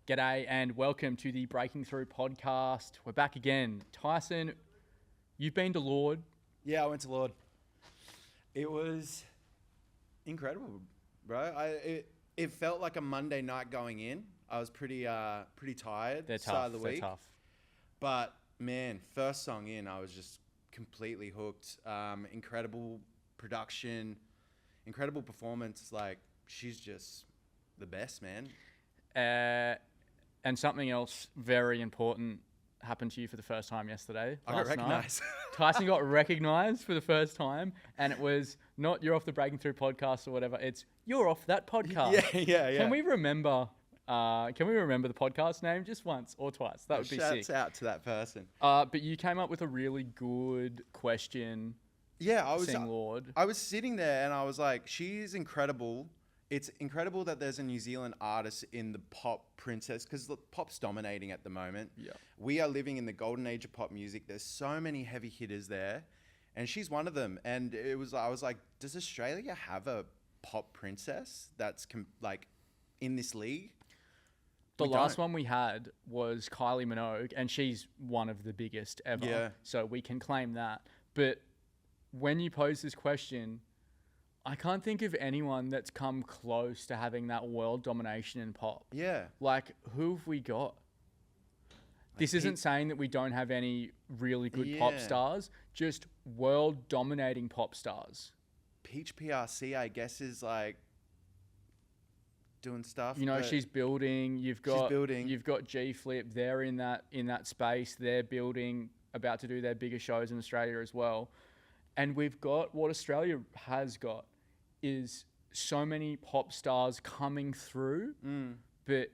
G'day and welcome to the Breaking Through podcast. We're back again. Tyson, you've been to Lord. Yeah, I went to Lord. It was incredible, bro. It felt like a Monday night going in. I was pretty tired. They're start tough. of the They're week. tough. But man, first song in, I was just completely hooked. Incredible production, incredible performance. Like, she's just the best, man. And something else very important happened to you for the first time yesterday. I got recognized. Tyson got recognized for the first time, and it was not you're off the Breaking Through podcast or whatever. It's you're off that podcast. Yeah. Can we remember the podcast name just once or twice? That would be sick. Shouts out to that person. But you came up with a really good question. Yeah, I was sitting there and I was like, she's incredible. It's incredible that there's a New Zealand artist in the pop princess, because pop's dominating at the moment. Yeah. We are living in the golden age of pop music. There's so many heavy hitters there, and she's one of them. And I was like, does Australia have a pop princess that's in this league? The last one we had was Kylie Minogue, and she's one of the biggest ever. Yeah. So we can claim that. But when you pose this question, I can't think of anyone that's come close to having that world domination in pop. Yeah. Like, who have we got? This isn't saying that we don't have any really good pop stars, just world dominating pop stars. Peach PRC, I guess, is like doing stuff. You know, she's building. You've got G Flip. They're in that space. They're building, about to do their bigger shows in Australia as well. And we've got what Australia has got is so many pop stars coming through. But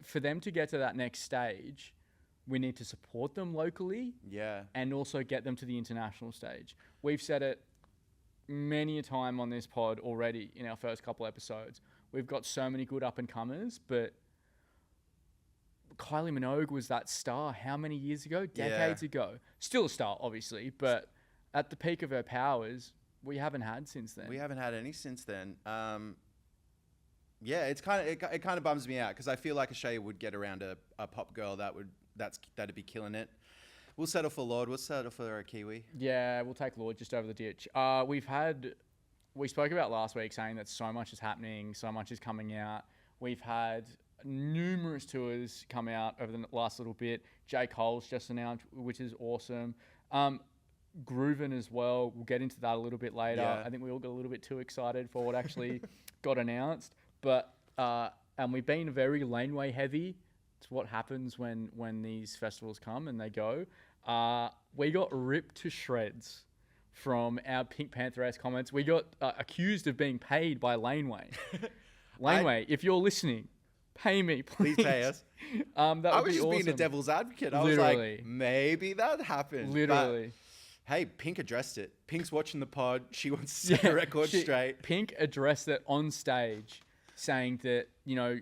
for them to get to that next stage, we need to support them locally. Yeah. And also get them to the international stage. We've said it many a time on this pod already in our first couple episodes. We've got so many good up-and-comers, but Kylie Minogue was that star how many years ago? Decades ago. Still a star, obviously, but at the peak of her powers, we haven't had since then. We haven't had any since then. Yeah, it kind of bums me out, because I feel like Australia would get around a pop girl that'd be killing it. We'll settle for Lord. We'll settle for a Kiwi. Yeah, we'll take Lord just over the ditch. We spoke about last week saying that so much is happening, so much is coming out. We've had numerous tours come out over the last little bit. J. Cole's just announced, which is awesome. Groovin as well. We'll get into that a little bit later. Yeah. I think we all got a little bit too excited for what actually got announced. But and we've been very Laneway heavy. It's what happens when these festivals come and they go. We got ripped to shreds from our Pink Panther-esque comments. We got accused of being paid by Laneway. Laneway, if you're listening, pay me, please. Please pay us. That would I was be just awesome. being a devil's advocate. I Literally. was like, maybe that happened. Literally. But, hey, Pink addressed it. Pink's watching the pod. She wants to set a record straight. Pink addressed it on stage, saying that, you know,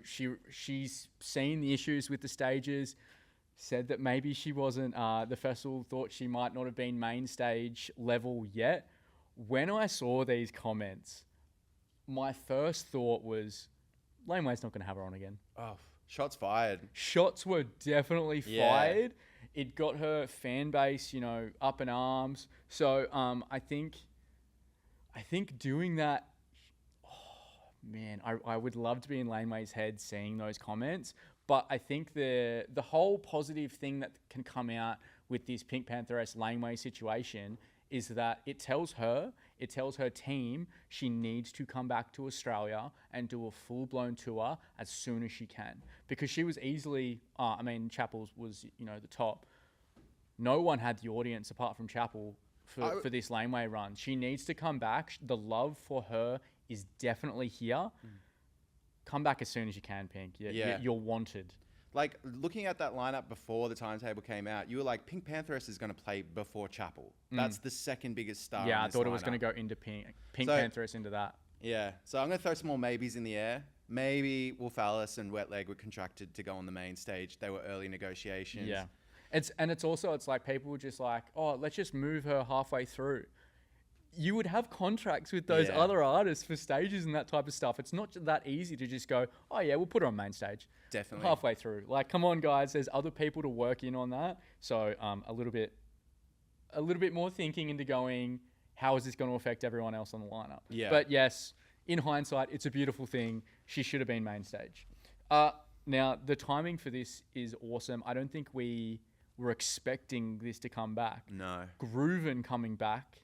she's seen the issues with the stages, said that maybe she wasn't, the festival thought she might not have been main stage level yet. When I saw these comments, my first thought was, Laneway's not going to have her on again. Oh, shots fired. Shots were definitely fired. It got her fan base, you know, up in arms. So I think doing that, man, I would love to be in Laneway's head seeing those comments. But I think the whole positive thing that can come out with this Pink Panther-esque Laneway situation is that it tells her team she needs to come back to Australia and do a full-blown tour as soon as she can. Because she was easily, Chappell's was, you know, the top. No one had the audience apart from Chappell for this Laneway run. She needs to come back. The love for her is definitely here. Come back as soon as you can, Pink. You're wanted. Like, looking at that lineup before the timetable came out, you were like, Pink Pantheress is going to play before Chappell. That's the second biggest star. Yeah, in I this thought it was lineup. going to go into Pink Pantheress into that. Yeah, so I'm going to throw some more maybes in the air. Maybe Wolf Alice and Wet Leg were contracted to go on the main stage. They were early negotiations. Yeah. It's like people were just like, oh, let's just move her halfway through. you would have contracts with those other artists for stages and that type of stuff. It's not that easy to just go, oh yeah, we'll put her on main stage. Definitely. Halfway through. Like, come on, guys. There's other people to work in on that. So a little bit more thinking into going, how is this going to affect everyone else on the lineup? Yeah. But yes, in hindsight, it's a beautiful thing. She should have been main stage. Now, the timing for this is awesome. I don't think we were expecting this to come back. No. Grooven coming back.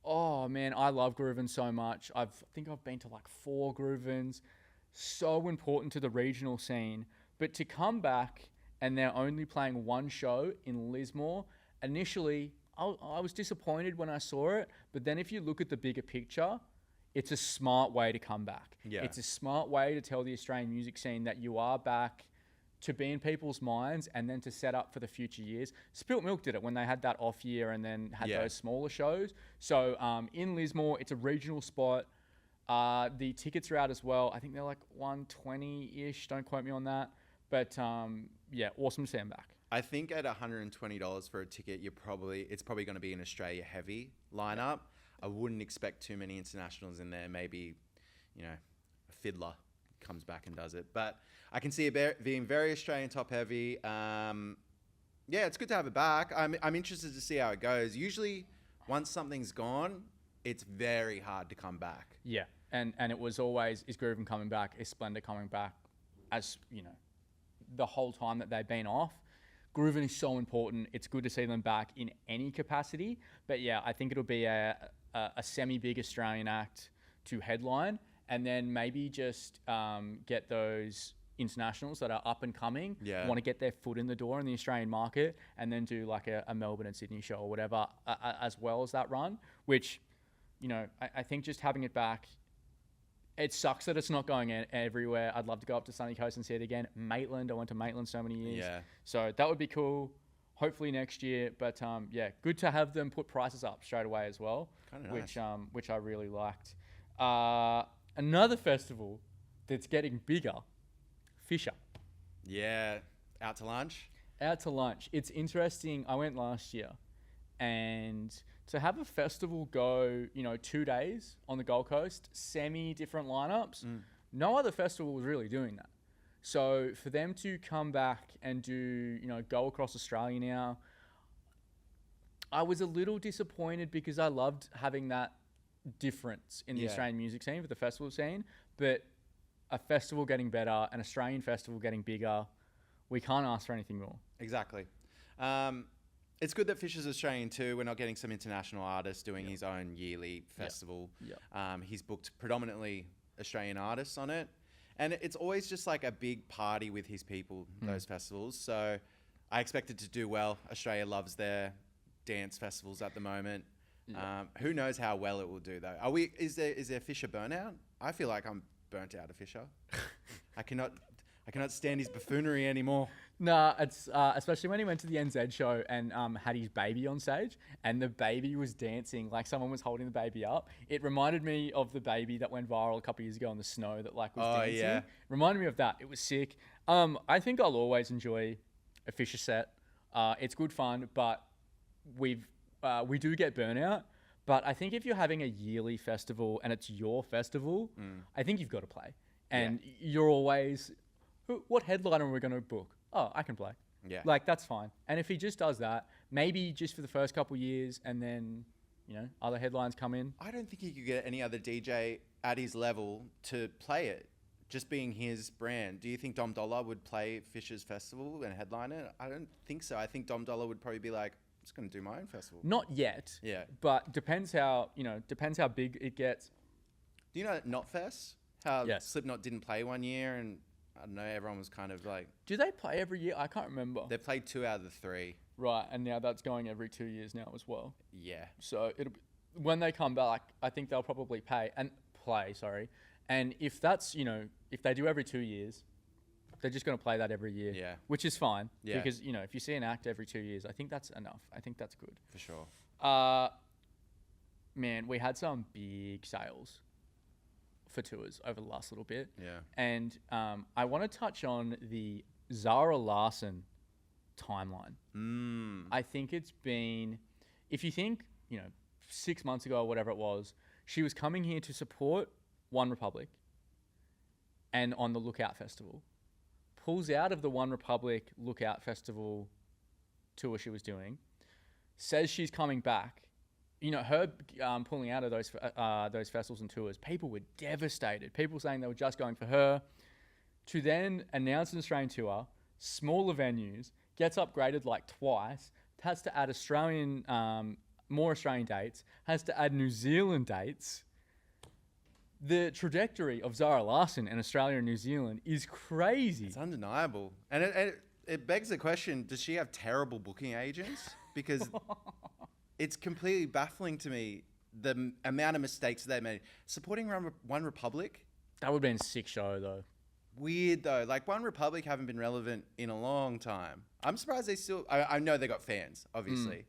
Oh, man, I love Grooven so much. I think I've been to like 4 Groovens. So important to the regional scene. But to come back and they're only playing one show in Lismore, initially, I was disappointed when I saw it. But then if you look at the bigger picture, it's a smart way to come back. Yeah. It's a smart way to tell the Australian music scene that you are back, to be in people's minds, and then to set up for the future years. Spilt Milk did it when they had that off year and then had those smaller shows. So in Lismore, it's a regional spot. The tickets are out as well. I think they're like $120-ish. Don't quote me on that. But yeah, awesome to see them back. I think at $120 for a ticket, it's probably going to be an Australia heavy lineup. I wouldn't expect too many internationals in there. Maybe, a fiddler comes back and does it. But I can see it being very Australian top heavy. Yeah, it's good to have it back. I'm interested to see how it goes. Usually, once something's gone, it's very hard to come back. Yeah, and it was always, is Grooven coming back? Is Splendor coming back? As, the whole time that they've been off. Grooven is so important. It's good to see them back in any capacity. But yeah, I think it'll be a semi-big Australian act to headline, and then maybe just get those internationals that are up and coming, want to get their foot in the door in the Australian market, and then do like a Melbourne and Sydney show or whatever as well as that run, which, I think just having it back, it sucks that it's not going everywhere. I'd love to go up to Sunny Coast and see it again. Maitland, I went to Maitland so many years. Yeah. So that would be cool. Hopefully next year. But yeah, good to have them put prices up straight away as well, nice. which I really liked. Another festival that's getting bigger, Fisher. Yeah, out to lunch. Out to lunch. It's interesting. I went last year, and to have a festival go, 2 days on the Gold Coast, semi-different lineups, no other festival was really doing that. So for them to come back and do, go across Australia now, I was a little disappointed because I loved having that difference in the Australian music scene for the festival scene. But a festival getting better, an Australian festival getting bigger, we can't ask for anything more. Exactly. It's good that Fisher's Australian too. We're not getting some international artists doing his own yearly festival. He's booked predominantly Australian artists on it. And it's always just like a big party with his people, those festivals. So I expect it to do well. Australia loves their dance festivals at the moment. Who knows how well it will do though? Is there Fisher burnout? I feel like I'm burnt out of Fisher. I cannot stand his buffoonery anymore. Nah, it's especially when he went to the NZ show and had his baby on stage, and the baby was dancing like someone was holding the baby up. It reminded me of the baby that went viral a couple of years ago on the snow that was dancing. Yeah. Reminded me of that. It was sick. I think I'll always enjoy a Fisher set. It's good fun, but we do get burnout. But I think if you're having a yearly festival and it's your festival, I think you've got to play. And you're always, what headliner are we going to book? Oh, I can play. Yeah. Like, that's fine. And if he just does that, maybe just for the first couple of years, and then, other headlines come in. I don't think he could get any other DJ at his level to play it, just being his brand. Do you think Dom Dollar would play Fisher's festival and headline it? I don't think so. I think Dom Dollar would probably be like, I'm just going to do my own festival. Not yet. Yeah. But depends how big it gets. Do you know Knotfest? How Slipknot didn't play one year, and I don't know, everyone was kind of like... Do they play every year? I can't remember. They played 2 out of the 3. Right, and now that's going every 2 years now as well. Yeah. So when they come back, I think they'll probably play. And if that's, if they do every 2 years, they're just going to play that every year. Yeah. Which is fine. Yeah. Because, if you see an act every 2 years, I think that's enough. I think that's good. For sure. Man, we had some big sales for tours over the last little bit. Yeah. And I want to touch on the Zara Larsson timeline. I think it's been, if you think, 6 months ago or whatever it was, she was coming here to support One Republic and on the Lookout Festival. Pulls out of the One Republic Lookout Festival tour she was doing, says she's coming back. You know, her pulling out of those festivals and tours, people were devastated. People saying they were just going for her. To then announce an Australian tour, smaller venues, gets upgraded like twice, has to add more Australian dates, has to add New Zealand dates. The trajectory of Zara Larsson in Australia and New Zealand is crazy. It's undeniable. And it begs the question, does she have terrible booking agents? Because it's completely baffling to me, the amount of mistakes they made. Supporting One Republic? That would have been a sick show, though. Weird, though. Like, One Republic haven't been relevant in a long time. I'm surprised they still... I know they got fans, obviously.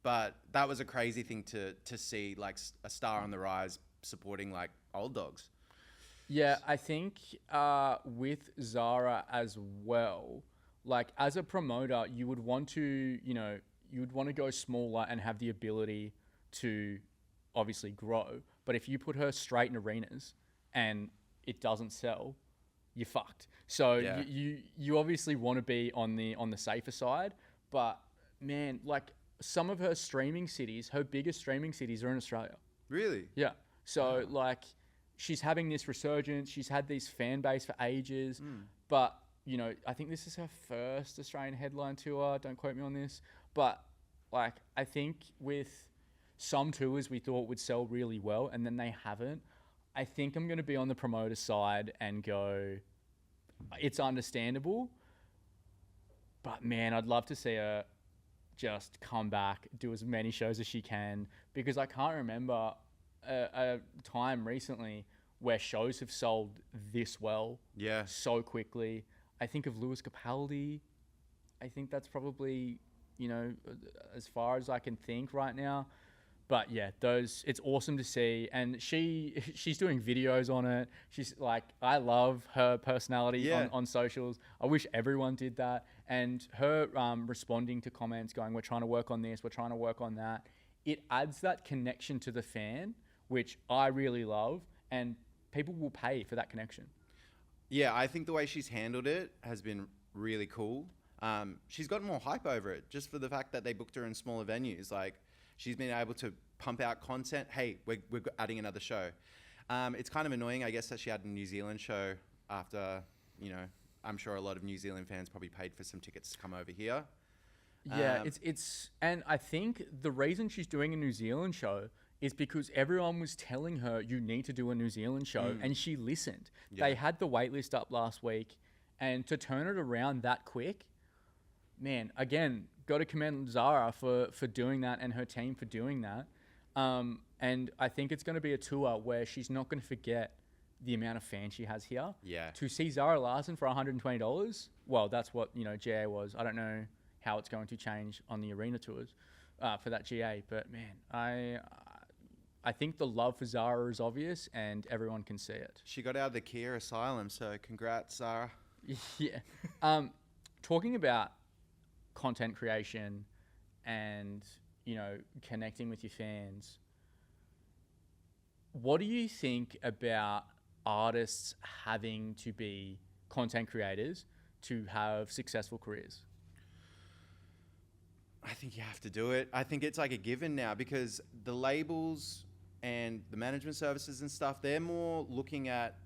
But that was a crazy thing to see, like, a star on the rise supporting, like, old dogs. Yeah, I think with Zara as well, like, as a promoter, you would want to, you would want to go smaller and have the ability to obviously grow. But if you put her straight in arenas and it doesn't sell, you're fucked. So Yeah. you obviously want to be on the safer side. But man, like some of her streaming cities, her biggest streaming cities are in Australia. Really? Yeah. So like she's having this resurgence. She's had this fan base for ages. But, I think this is her first Australian headline tour. Don't quote me on this. But like I think with some tours we thought would sell really well and then they haven't. I think I'm going to be on the promoter side and go, it's understandable. But man, I'd love to see her just come back, do as many shows as she can, because I can't remember a time recently where shows have sold this well so quickly. I think of Lewis Capaldi. I think that's probably, as far as I can think right now. But yeah, it's awesome to see. And she's doing videos on it. She's like, I love her personality on socials. I wish everyone did that. And her responding to comments going, we're trying to work on this, we're trying to work on that. It adds that connection to the fan, which I really love. And people will pay for that connection. Yeah, I think the way she's handled it has been really cool. She's gotten more hype over it just for the fact that they booked her in smaller venues. Like, she's been able to pump out content. Hey, we're adding another show. It's kind of annoying, I guess, that she had a New Zealand show after, I'm sure a lot of New Zealand fans probably paid for some tickets to come over here. Yeah, and I think the reason she's doing a New Zealand show is because everyone was telling her, you need to do a New Zealand show, and she listened. Yeah. They had the wait list up last week, and to turn it around that quick, man, again, got to commend Zara for doing that and her team for doing that. And I think it's going to be a tour where she's not going to forget the amount of fans she has here. Yeah. To see Zara Larsson for $120, well, that's what, GA was. I don't know how it's going to change on the arena tours for that GA. But, man, I think the love for Zara is obvious and everyone can see it. She got out of the Kia asylum, so congrats, Zara. Yeah. Talking about content creation and, connecting with your fans, what do you think about artists having to be content creators to have successful careers? I think you have to do it. I think it's like a given now because the labels and the management services and stuff, they're more looking at,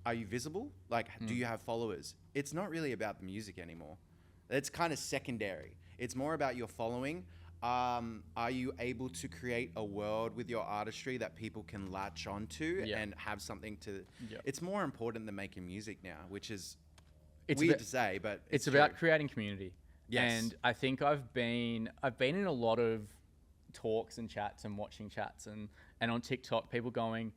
are you visible? Like, do you have followers? It's not really about the music anymore. It's kind of secondary. It's more about your following. Are you able to create a world with your artistry that people can latch onto and have something to... It's more important than making music now, which is weird to say, but it's true. about creating community. Yes. And I think I've been in a lot of talks and chats and watching chats and on TikTok, people going,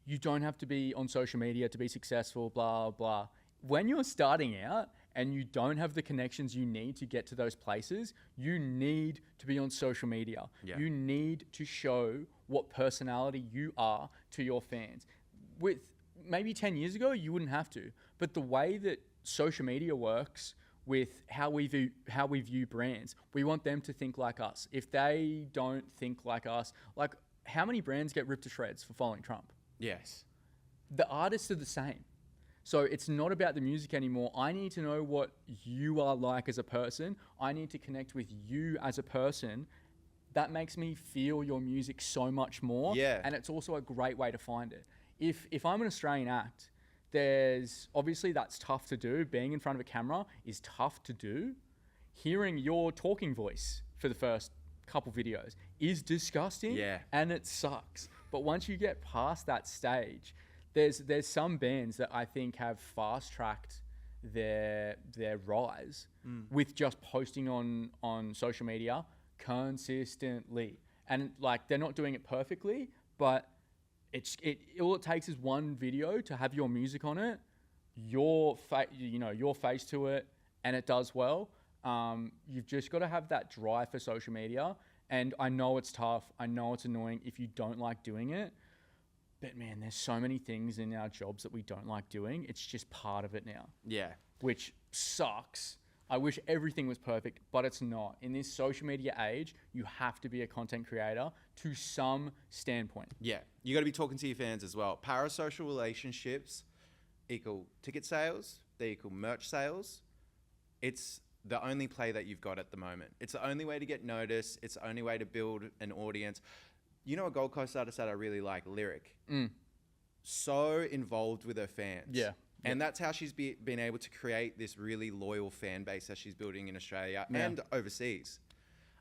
you don't have to be on social media to be successful, blah, blah. When you're starting out and you don't have the connections you need to get to those places, you need to be on social media. Yeah. You need to show what personality you are to your fans. With maybe 10 years ago, you wouldn't have to. But the way that social media works with how we view brands, we want them to think like us. If they don't think like us, like how many brands get ripped to shreds for following Trump? Yes. The artists are the same. So it's not about the music anymore. I need to know what you are like as a person. I need to connect with you as a person. That makes me feel your music so much more. Yeah. And it's also a great way to find it. If I'm an Australian act, there's obviously that's tough to do. Being in front of a camera is tough to do. Hearing your talking voice for the first couple videos is disgusting. Yeah. And it sucks. But once you get past that stage, there's some bands that I think have fast tracked their rise with just posting on social media consistently. And like they're not doing it perfectly, but all it takes is one video to have your music on it, your face to it, and it does well. You've just got to have that drive for social media. And I know it's tough. I know it's annoying if you don't like doing it. But man, there's so many things in our jobs that we don't like doing. It's just part of it now. Yeah. Which sucks. I wish everything was perfect, but it's not. In this social media age, you have to be a content creator to some standpoint. Yeah. You got to be talking to your fans as well. Parasocial relationships equal ticket sales. They equal merch sales. It's the only play that you've got at the moment. It's the only way to get noticed. It's the only way to build an audience. You know a Gold Coast artist that I really like, Lyric. So involved with her fans. Yeah. And that's how she's been able to create this really loyal fan base that she's building in Australia and overseas.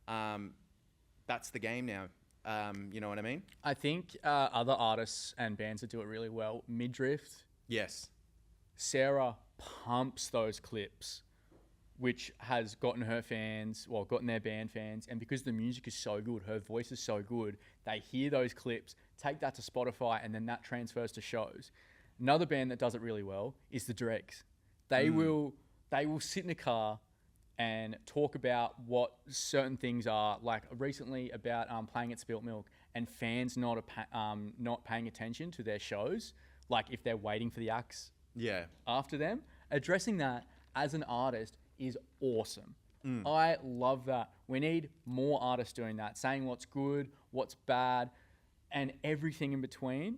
That's the game now. You know what I mean? I think other artists and bands that do it really well, Midriff, Yes. Zara pumps those clips, which has gotten her fans, gotten their band fans. And because the music is so good, her voice is so good, they hear those clips, take that to Spotify, and then that transfers to shows. Another band that does it really well is the Dregs. They will sit in a car and talk about what certain things are, like recently about playing at Spilt Milk and fans not paying attention to their shows, like if they're waiting for the acts after them. Addressing that as an artist is awesome. I love that. We need more artists doing that, saying what's good, what's bad, and everything in between.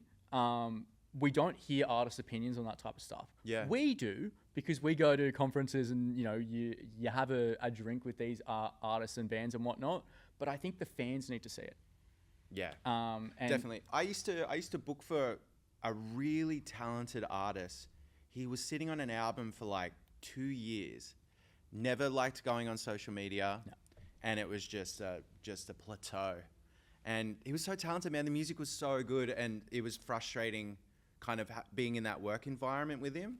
We don't hear artists' opinions on that type of stuff. Yeah. We do, because we go to conferences and you have a drink with these artists and bands and whatnot. But I think the fans need to see it. Yeah. And Definitely. I used to book for a really talented artist. He was sitting on an album for like 2 years. Never liked going on social media, and it was just a plateau. And he was so talented, man. The music was so good, and it was frustrating, kind of being in that work environment with him.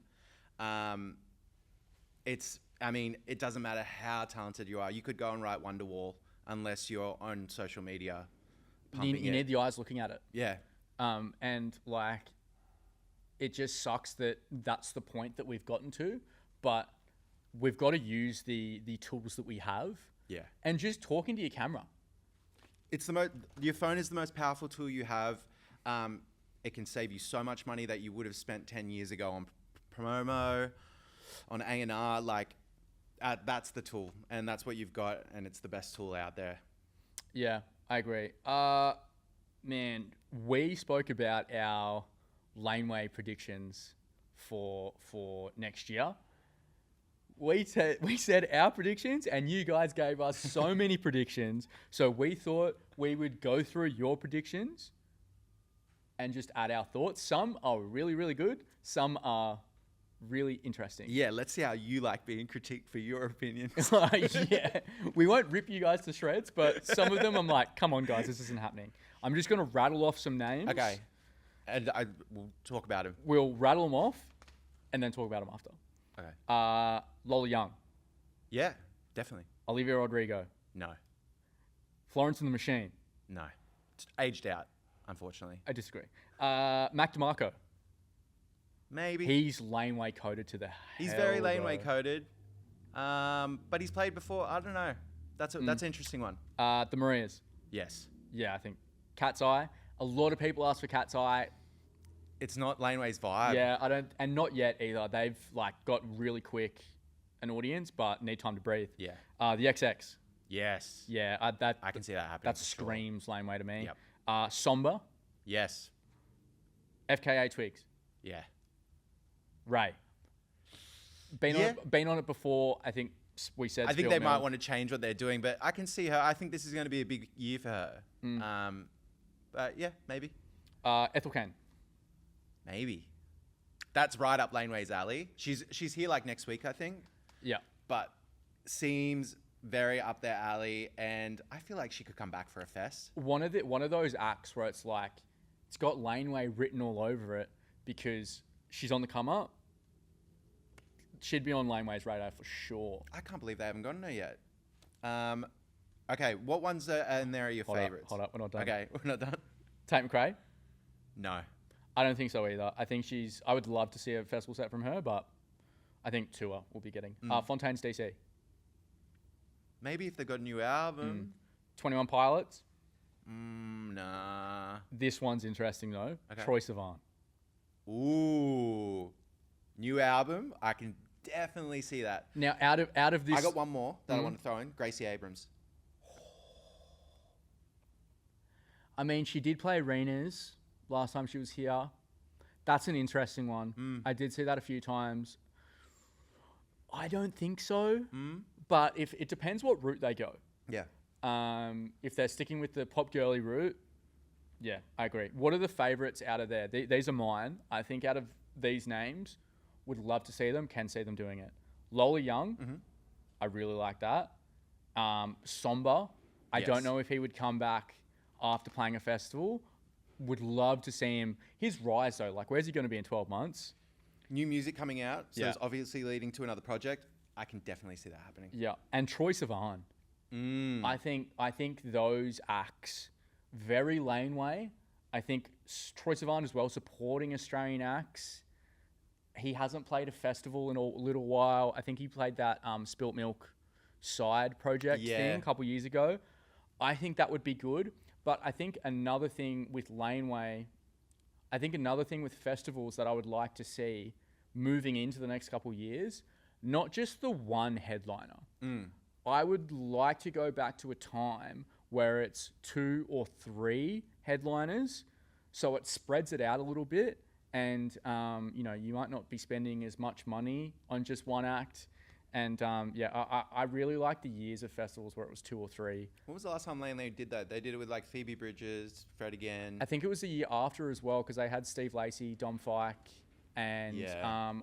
It doesn't matter how talented you are. You could go and write Wonderwall unless you're on social media. You need the eyes looking at it. Yeah. And like, it just sucks that that's the point that we've gotten to, but we've got to use the tools that we have. Yeah. And just talking to your camera. It's your phone is the most powerful tool you have. It can save you so much money that you would have spent 10 years ago on promo, on A&R. Like, that's the tool, and that's what you've got, and it's the best tool out there. Yeah, I agree. Man, we spoke about our Laneway predictions for next year. We said our predictions, and you guys gave us so many predictions. So we thought we would go through your predictions and just add our thoughts. Some are really, really good. Some are really interesting. Yeah, let's see how you like being critiqued for your opinions. Yeah, we won't rip you guys to shreds, but some of them I'm like, come on, guys, this isn't happening. I'm just going to rattle off some names. Okay, and we'll talk about them. We'll rattle them off and then talk about them after. Okay. Lola Young. Yeah, definitely. Olivia Rodrigo. No. Florence and the Machine. No. It's aged out, unfortunately. I disagree. Mac DeMarco. Maybe. He's laneway coded to the hell. He's very laneway coded. But he's played before. I don't know. That's an interesting one. The Marias. Yes. Yeah, I think. Cat's Eye. A lot of people ask for Cat's Eye. It's not Laneway's vibe. Yeah, I don't, and not yet either. They've like got really quick an audience, but need time to breathe. Yeah. The XX. Yes. Yeah, I can see that happening. That screams laneway to me. Yep. Somber, Yes. FKA Twigs, Yeah. Ray. Been on it before. I think we said. I think Spilt they might Milk. want to change what they're doing, but I can see her. I think this is going to be a big year for her. But yeah, maybe. Ethel Kane. Maybe. That's right up Laneway's alley. She's here like next week, I think. Yeah. But seems very up their alley, and I feel like she could come back for a fest. One of those acts where it's like it's got Laneway written all over it because she's on the come up. She'd be on Laneway's radar for sure. I can't believe they haven't gotten her yet. Okay, what ones are in there are your favorites? Hold up, we're not done. Okay, we're not done. Tate McRae? No. I don't think so either. I think I would love to see a festival set from her, but I think Tour will be getting. Fontaine's DC. Maybe if they got a new album. 21 Pilots. Nah. This one's interesting though. Okay. Troye Sivan. Ooh. New album. I can definitely see that. Now out of this, I got one more that I want to throw in. Gracie Abrams. I mean, she did play arenas last time she was here. That's an interesting one. I did see that a few times. I don't think so. But if it depends what route they go. Yeah. If they're sticking with the pop girly route, yeah, I agree. What are the favourites out of there? These are mine. I think out of these names, would love to see them, can see them doing it. Lola Young, I really like that. Somber, I don't know if he would come back after playing a festival. Would love to see him. His rise though, like where's he going to be in 12 months? New music coming out, so Yeah. it's obviously leading to another project. I can definitely see that happening. Yeah, and Troye Sivan. I think those acts, very Laneway. I think Troye Sivan as well, supporting Australian acts. He hasn't played a festival in a little while. I think he played that Spilt Milk side project thing a couple years ago. I think that would be good. But I think another thing with Laneway, I think another thing with festivals that I would like to see moving into the next couple years, not just the one headliner. I would like to go back to a time where it's 2 or 3 headliners, so it spreads it out a little bit, and you might not be spending as much money on just one act. And I really like the years of festivals where it was 2 or 3. What was the last time Laneway did that? They did it with like Phoebe Bridgers, Fred again. I think it was the year after as well, because they had Steve Lacey, Dom Fike, and Skepta?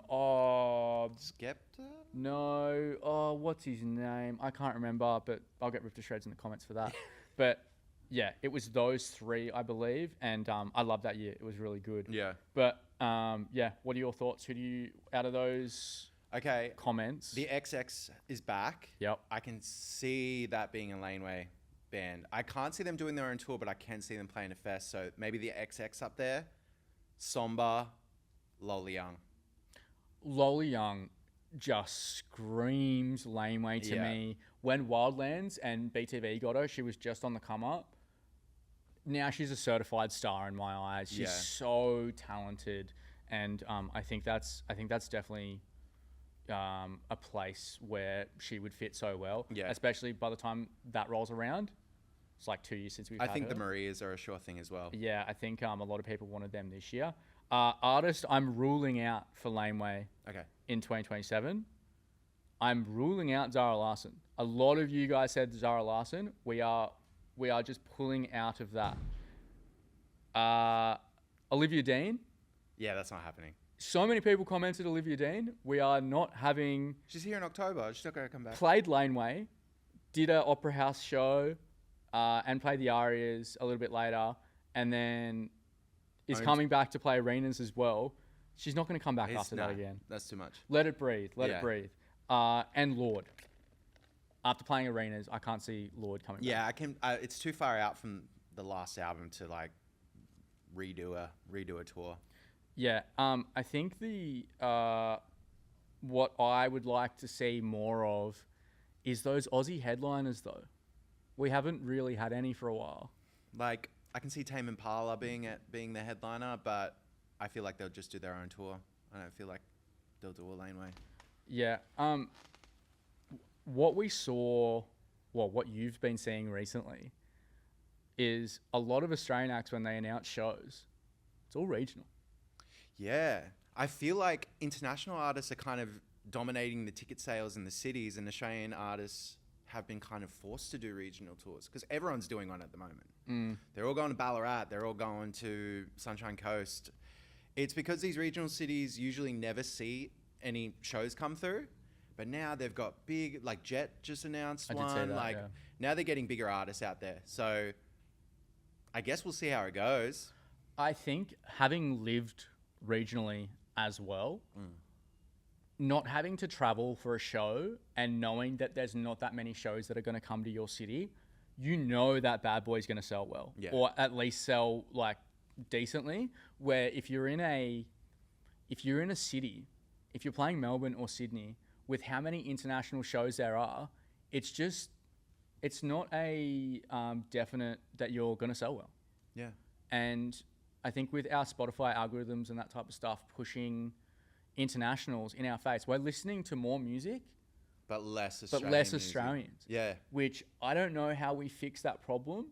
No, what's his name? I can't remember, but I'll get ripped to shreds in the comments for that. But yeah, it was those 3, I believe, and I loved that year. It was really good. Yeah. But what are your thoughts? Who do you out of those? Okay. Comments. The XX is back. Yep. I can see that being a Laneway band. I can't see them doing their own tour, but I can see them playing a fest. So maybe the XX up there. Somber, Lola Young. Lola Young just screams Laneway to me. When Wildlands and BTV got her, she was just on the come up. Now she's a certified star in my eyes. She's so talented, and I think that's definitely a place where she would fit so well. Yeah. Especially by the time that rolls around. It's like 2 years since we've had her. I think the Marias are a sure thing as well. Yeah, I think a lot of people wanted them this year. Artist, I'm ruling out for Laneway in 2027. I'm ruling out Zara Larsson. A lot of you guys said Zara Larsson. We are just pulling out of that. Olivia Dean. Yeah, that's not happening. So many people commented Olivia Dean. We are not having... She's here in October. She's not going to come back. Played Laneway, did an opera house show, and played the arias a little bit later, and then is coming back to play arenas as well. She's not going to come back after that again. That's too much. Let it breathe. Let it breathe. And Lord. After playing arenas, I can't see Lord coming back. Yeah, I can. It's too far out from the last album to like redo a tour. Yeah, I think the what I would like to see more of is those Aussie headliners, though. We haven't really had any for a while. Like, I can see Tame Impala being the headliner, but I feel like they'll just do their own tour. I don't feel like they'll do a Laneway. Yeah. What we saw, well, what you've been seeing recently, is a lot of Australian acts when they announce shows, it's all regional. Yeah. I feel like international artists are kind of dominating the ticket sales in the cities, and Australian artists have been kind of forced to do regional tours because everyone's doing one at the moment. They're all going to Ballarat. They're all going to Sunshine Coast. It's because these regional cities usually never see any shows come through, but now they've got big, like Jet just announced one. Did say that, yeah. Now they're getting bigger artists out there. So I guess we'll see how it goes. I think having lived regionally as well, not having to travel for a show and knowing that there's not that many shows that are going to come to your city, you know that Bad Boy's going to sell well, or at least sell like decently. Where if you're in a city, if you're playing Melbourne or Sydney, with how many international shows there are, it's not a definite that you're going to sell well. Yeah. And I think with our Spotify algorithms and that type of stuff pushing internationals in our face, we're listening to more music, but less Australians. Yeah. Which I don't know how we fix that problem,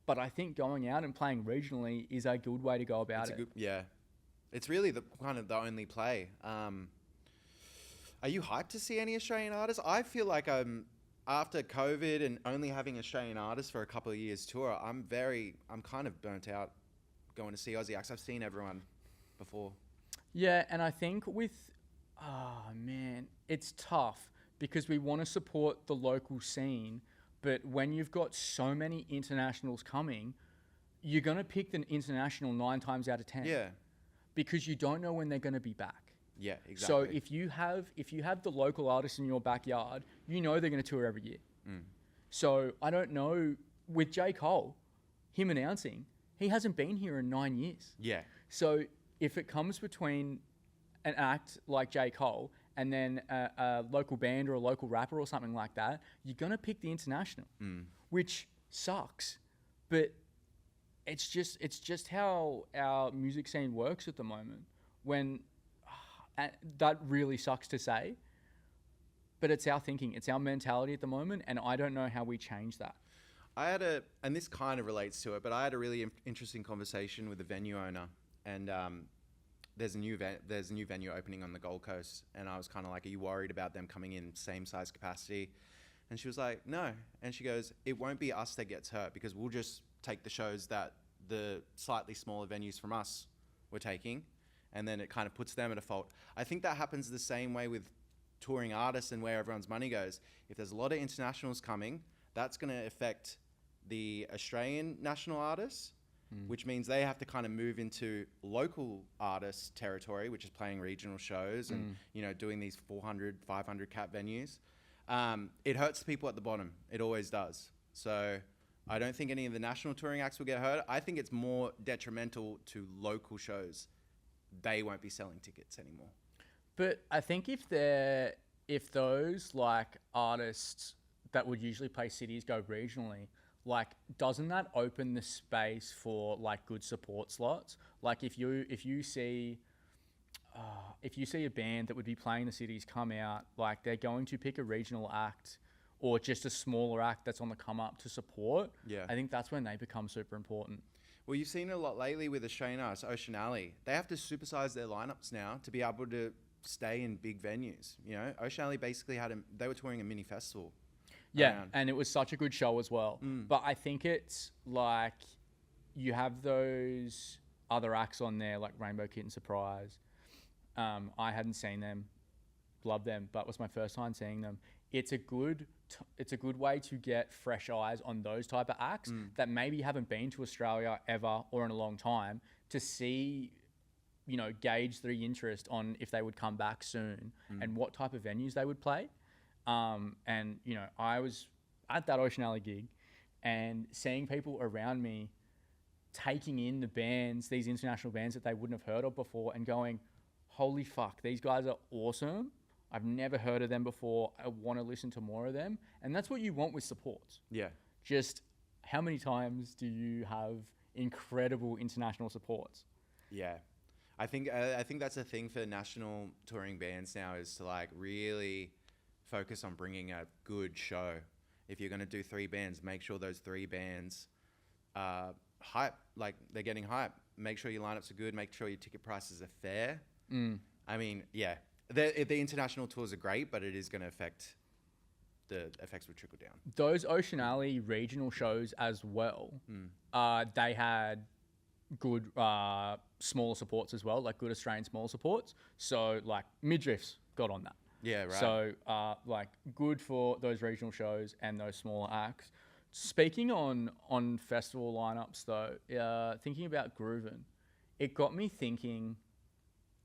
but I think going out and playing regionally is a good way to go about it. Yeah. It's really the only play. Are you hyped to see any Australian artists? I feel like after COVID and only having Australian artists for a couple of years tour, I'm kind of burnt out going to see Aussie acts. I've seen everyone before. Yeah, and I think it's tough because we want to support the local scene, but when you've got so many internationals coming, you're going to pick the international 9 times out of 10. Yeah. Because you don't know when they're going to be back. Yeah, exactly. So if you have the local artists in your backyard, you know they're going to tour every year. So I don't know, with J. Cole, him announcing, he hasn't been here in 9 years. Yeah. So if it comes between an act like J. Cole and then a local band or a local rapper or something like that, you're going to pick the international, which sucks. But it's just how our music scene works at the moment. When that really sucks to say, but it's our thinking, it's our mentality at the moment, and I don't know how we change that. And this kind of relates to it, but I had a really interesting conversation with the venue owner, and there's a new venue opening on the Gold Coast, and I was kind of like, are you worried about them coming in same size capacity? And she was like, no. And she goes, it won't be us that gets hurt because we'll just take the shows that the slightly smaller venues from us were taking, and then it kind of puts them at a fault. I think that happens the same way with touring artists and where everyone's money goes. If there's a lot of internationals coming, that's going to affect the Australian national artists, which means they have to kind of move into local artist territory, which is playing regional shows and, doing these 400, 500 cap venues. It hurts the people at the bottom. It always does. So I don't think any of the national touring acts will get hurt. I think it's more detrimental to local shows. They won't be selling tickets anymore. But I think if those like artists that would usually play cities go regionally, like, doesn't that open the space for like good support slots? Like if you see a band that would be playing the cities come out, like they're going to pick a regional act or just a smaller act that's on the come up to support. Yeah, I think that's when they become super important. Well, you've seen it a lot lately with Australian artists, Ocean Alley. They have to supersize their lineups now to be able to stay in big venues. You know, Ocean Alley basically they were touring a mini festival. Yeah, and it was such a good show as well. But I think it's like you have those other acts on there like Rainbow Kitten Surprise. I hadn't seen them, loved them, but it was my first time seeing them. It's a good way to get fresh eyes on those type of acts that maybe haven't been to Australia ever or in a long time to see, gauge the interest on if they would come back soon and what type of venues they would play. And I was at that Ocean Alley gig and seeing people around me taking in the bands, these international bands that they wouldn't have heard of before and going, holy fuck, these guys are awesome. I've never heard of them before. I want to listen to more of them. And that's what you want with supports. Yeah. Just how many times do you have incredible international supports? Yeah. I think that's a thing for national touring bands now is to like really focus on bringing a good show. If you're going to do 3 bands, make sure those 3 bands hype. Like they're getting hype. Make sure your lineups are good. Make sure your ticket prices are fair. I mean, yeah, the international tours are great, but it is going to affect. The effects would trickle down. Those Ocean Alley regional shows as well, they had good smaller supports as well, like good Australian smaller supports. So like midriffs got on that. Yeah, right. So like good for those regional shows and those smaller acts. Speaking on festival lineups though, thinking about Groovin, it got me thinking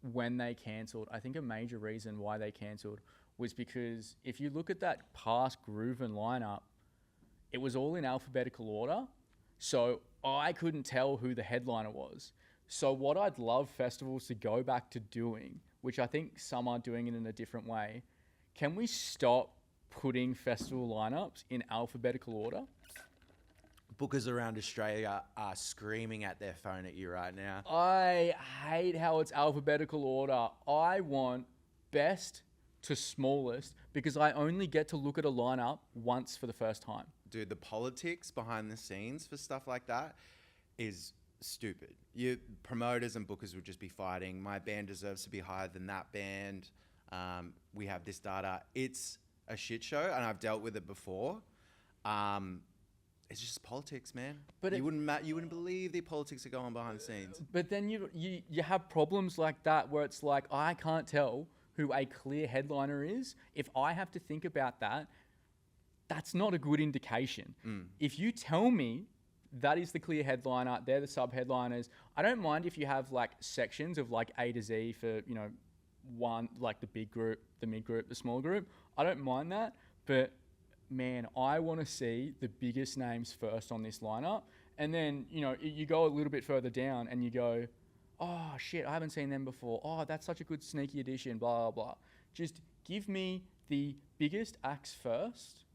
when they cancelled. I think a major reason why they cancelled was because if you look at that past Groovin lineup, it was all in alphabetical order. So I couldn't tell who the headliner was. So what I'd love festivals to go back to doing, which I think some are doing it in a different way, can we stop putting festival lineups in alphabetical order? Bookers around Australia are screaming at their phone at you right now. I hate how it's alphabetical order. I want best to smallest because I only get to look at a lineup once for the first time. Dude, the politics behind the scenes for stuff like that is stupid. You promoters and bookers would just be fighting. My band deserves to be higher than that band. We have this data. It's a shit show, and I've dealt with it before. It's just politics, man. But you wouldn't believe the politics that go on behind the scenes. But then you have problems like that where it's like I can't tell who a clear headliner is. If I have to think about that, that's not a good indication. If you tell me that is the clear headliner, they're the sub-headliners, I don't mind if you have like sections of like A to Z for, you know, one, like the big group, the mid group, the small group. I don't mind that. But man, I want to see the biggest names first on this lineup. And then, you know, you go a little bit further down and you go, oh shit, I haven't seen them before. Oh, that's such a good sneaky addition, blah, blah, blah. Just give me the biggest acts first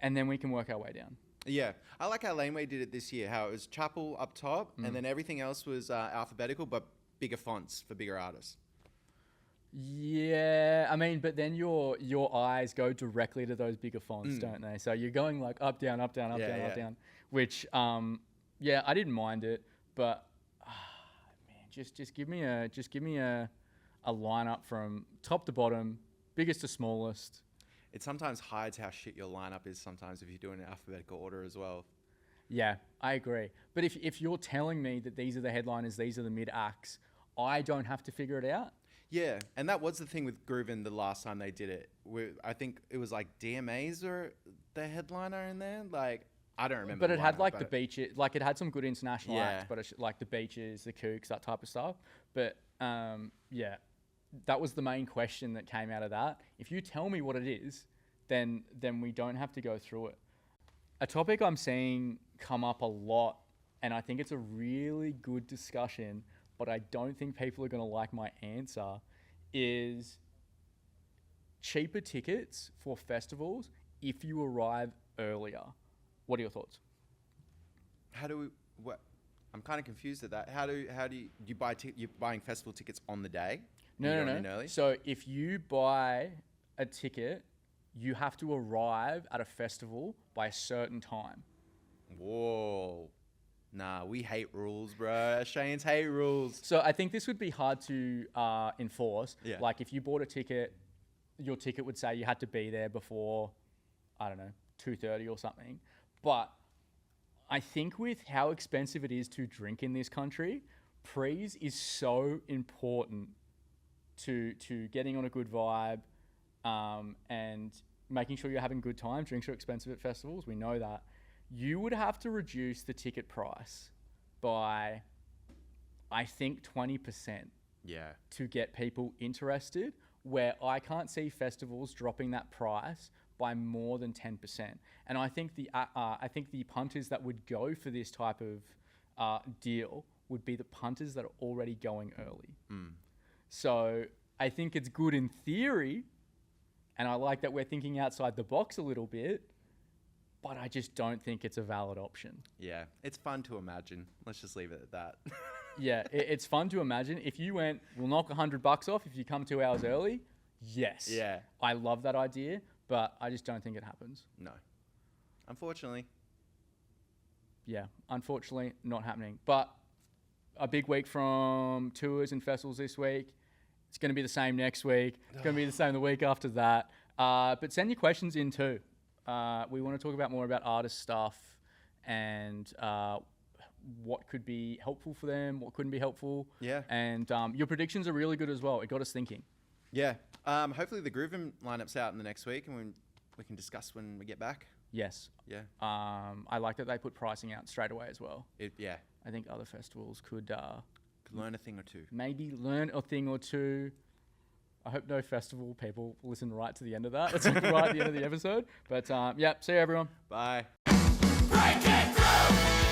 and then we can work our way down. Yeah. I like how Laneway did it this year, how it was Chapel up top and then everything else was alphabetical, but bigger fonts for bigger artists. Yeah, I mean, but then your eyes go directly to those bigger fonts, don't they? So you're going like up, down, up, down, up, down, up, down, which, yeah, I didn't mind it, but man, just give me a lineup from top to bottom, biggest to smallest. It sometimes hides how shit your lineup is sometimes if you do it in alphabetical order as well. Yeah, I agree. But if you're telling me that these are the headliners, these are the mid acts, I don't have to figure it out. Yeah, and that was the thing with Groovin the last time they did it. I think it was like DMAs were the headliner in there. Like, I don't remember. But it had like the beaches, like it had some good international acts, but it's like the beaches, the Kooks, that type of stuff. But yeah, that was the main question that came out of that. If you tell me what it is, then we don't have to go through it. A topic I'm seeing come up a lot, and I think it's a really good discussion, but I don't think people are going to like my answer, is cheaper tickets for festivals if you arrive earlier. What are your thoughts? I'm kind of confused at that. How do you buy you're buying festival tickets on the day? No. So if you buy a ticket, you have to arrive at a festival by a certain time. Whoa. Nah, we hate rules, bro. Australians hate rules. So I think this would be hard to enforce. Yeah. Like if you bought a ticket, your ticket would say you had to be there before, I don't know, 2:30 or something. But I think with how expensive it is to drink in this country, prees is so important to getting on a good vibe and making sure you're having a good time. Drinks are expensive at festivals. We know that. You would have to reduce the ticket price by, I think, 20%. Yeah. To get people interested, where I can't see festivals dropping that price by more than 10%. And I think the punters that would go for this type of deal would be the punters that are already going early. So I think it's good in theory, and I like that we're thinking outside the box a little bit, but I just don't think it's a valid option. Yeah, it's fun to imagine. Let's just leave it at that. Yeah, it's fun to imagine. If you went, we'll knock $100 off if you come 2 hours early. Yes. Yeah. I love that idea, but I just don't think it happens. No. Unfortunately. yeah, unfortunately not happening. But a big week from tours and festivals this week. It's going to be the same next week. It's going to be the same the week after that. But send your questions in too. We want to talk about more about artist stuff and what could be helpful for them, what couldn't be helpful. Yeah. And your predictions are really good as well. It got us thinking. Yeah. Hopefully the Groovin lineup's out in the next week, and we can discuss when we get back. Yes. Yeah. I like that they put pricing out straight away as well. Yeah. I think other festivals could learn a thing or two. Maybe learn a thing or two. I hope no festival people listen right to the end of that. It's like right at the end of the episode. But yeah, see you everyone. Bye. Break it through!